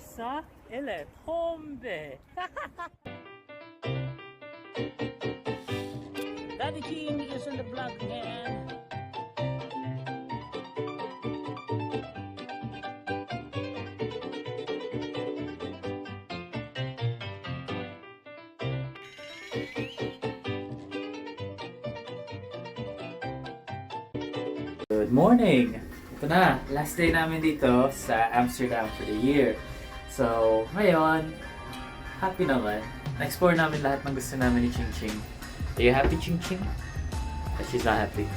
Sa ele tombe. Daddy King is in the vlog again. Good morning! Ito na, last day namin dito sa Amsterdam for the year. So, ngayon, happy naman. Na-explore namin lahat ng gusto namin ni Ching Ching. Are you happy, Ching Ching? But she's not happy.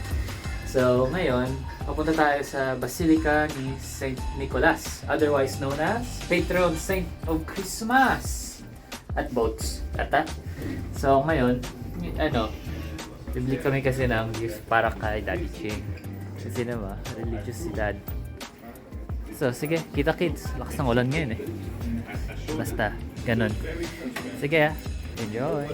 So, ngayon, papunta tayo sa Basilica ni Saint Nicholas, otherwise known as Patron Saint of Christmas at boats. At so, ngayon, bibili kami kasi ng gift para kay Daddy Ching. Kasi naman, religious si Dad. So, sige, kita kids. Lakas ng ulan ngayon eh. Basta, ganun. Sige enjoy!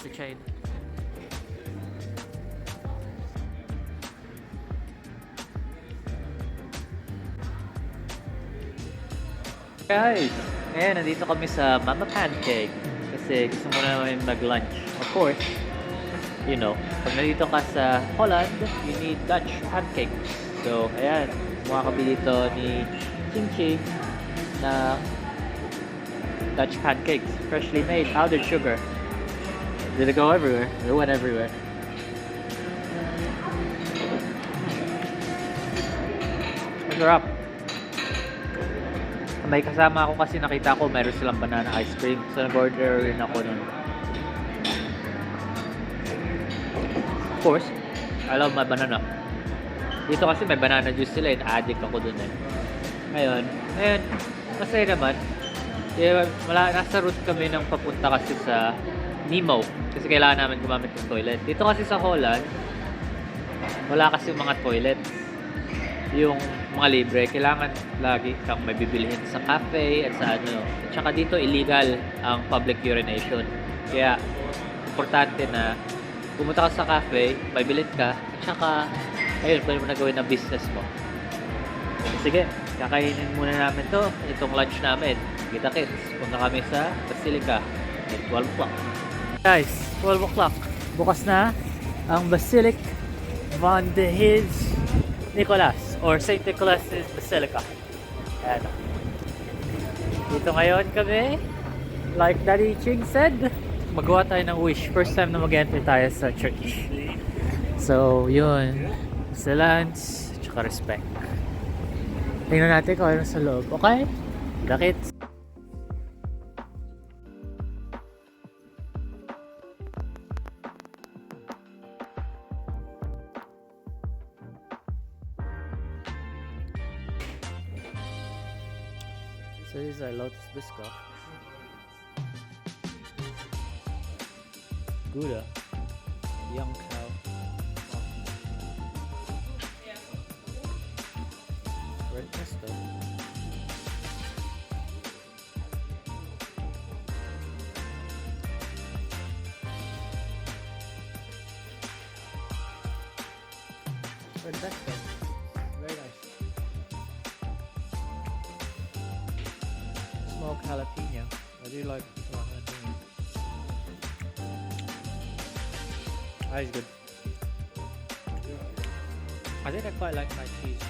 Sa China. Guys, ngayon nandito kami sa Mama Pancake kasi gusto mo namin mag-lunch. Of course, you know, pag nandito ka sa Holland, you need Dutch pancake. So, ayan, makakabili dito ni Ching Ching na Dutch pancakes, freshly made, powdered sugar. Did it go everywhere? It went everywhere. Masarap. May kasama ako kasi nakita ko meron silang banana ice cream. So nag-order rin ako nun. Of course, I love my banana. Dito kasi may banana juice sila, addict ako dun eh. Ngayon, masaya naman. Nasa route kami ng papunta kasi sa Nemo. Kasi kailangan namin gumamit ng toilet. Dito kasi sa Holland, wala kasi mga toilet. Yung mga libre, kailangan lagi kang may bibilihin sa cafe at sa ano. At saka dito illegal ang public urination. Kaya importante na pumunta ka sa cafe, bibilhin ka, at saka ayun, pwede mo na gawin ang business mo. Sige, kakainin muna namin to, itong lunch namin. Kita kids, punta kami sa Basilica at 12 o'clock. Guys, 12 o'clock. Bukas na ang Basilica van de His Nicholas or Saint Nicholas Basilica. Ayan. Dito ngayon kami, like Daddy Ching said, magawa tayo ng wish. First time na mag-enter tayo sa church. So, yun. Excellence, tsaka respect. Tingnan natin kung ano sa loob. Okay? Dakit. So this is our Lotus Biscoff. Gouda. Young cow. Red pesto. Red pesto. Very nice. Smoked jalapeno. I do like jalapeno. That is good. I think I quite like my cheese.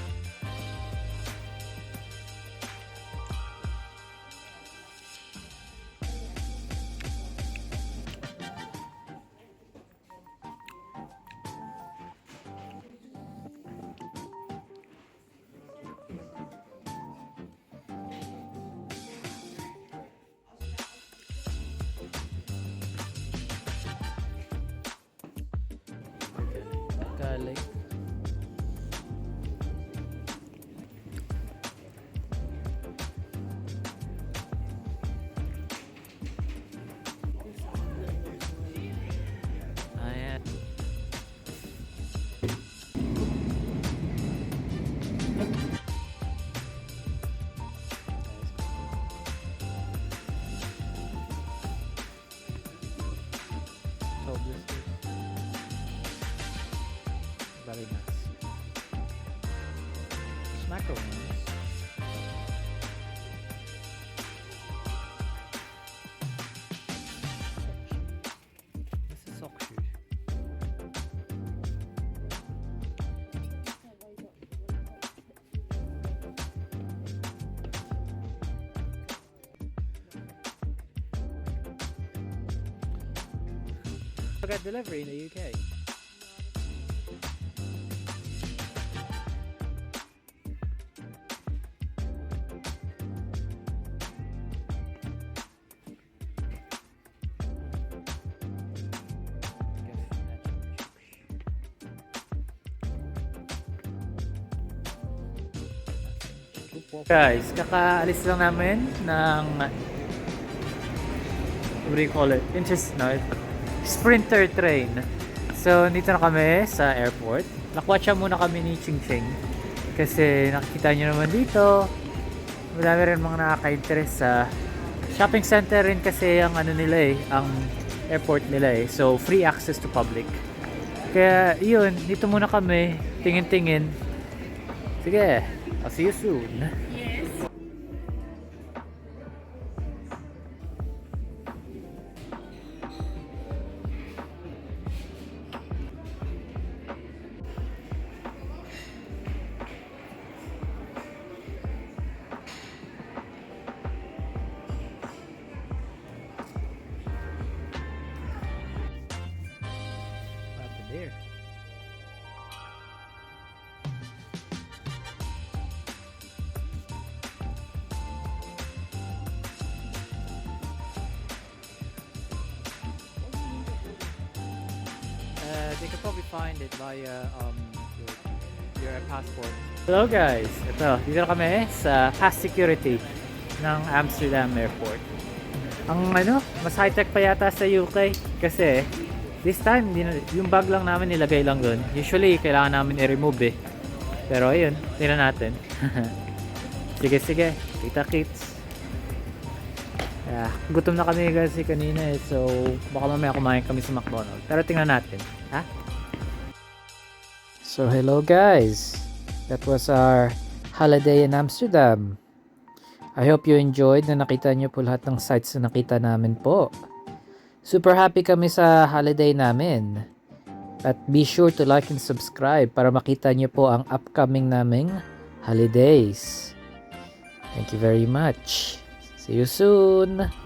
Garlic. Ayan. stones. This is sock shoe. I got delivery in the UK. Guys, kakaalis lang namin ng what do you call it? Sprinter train. So, dito na kami sa airport. Nakwatcha muna kami ni Ching Ching kasi nakikita nyo naman dito marami rin mga nakaka-interest sa shopping center rin kasi ang ano nila ang airport nila so free access to public. Kaya yun, dito muna kami tingin-tingin. Sige, I'll see you soon. There. They could probably find it via your passport. Hello guys, ito dito na kami sa pass security ng Amsterdam Airport. Ang mas high-tech pa yata sa UK kasi this time, yung bag lang namin nilagay lang doon. Usually, kailangan namin i-remove Pero ayun, tingnan natin. Sige, kita-kits. Gutom na kami kasi kanina so baka mamaya kumain kami sa McDonald's. Pero tingnan natin, ha? So hello guys, that was our holiday in Amsterdam. I hope you enjoyed na nakita nyo po lahat ng sites na nakita namin po. Super happy kami sa holiday namin. At be sure to like and subscribe para makita nyo po ang upcoming naming holidays. Thank you very much. See you soon!